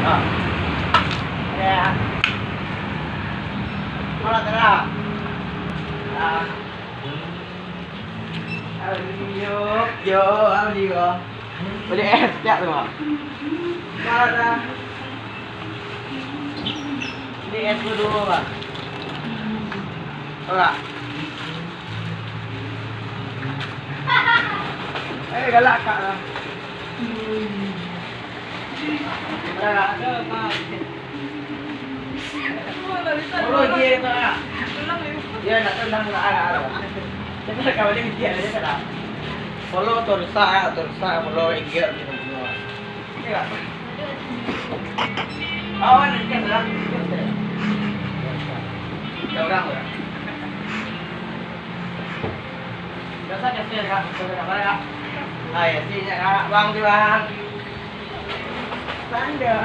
Pak. Ya. Hola, tara. Ah. Yo, apa đi kok? Beli es ya tuh, Pak. Mana? Ini es dulu, Pak. Hola. Galak kak lah. Galak ada, Pak. Oh, dia itu ah. Dia nak tenang lah ada. Jadi kalau dia dia ada. Follow tursa, follow igir gitu semua. Iya. Oh, ini kan lah. Orang ya. Biasa kasih Kak, apa ya? Ah ya, sih Kak, Bang di Bang. Tanda.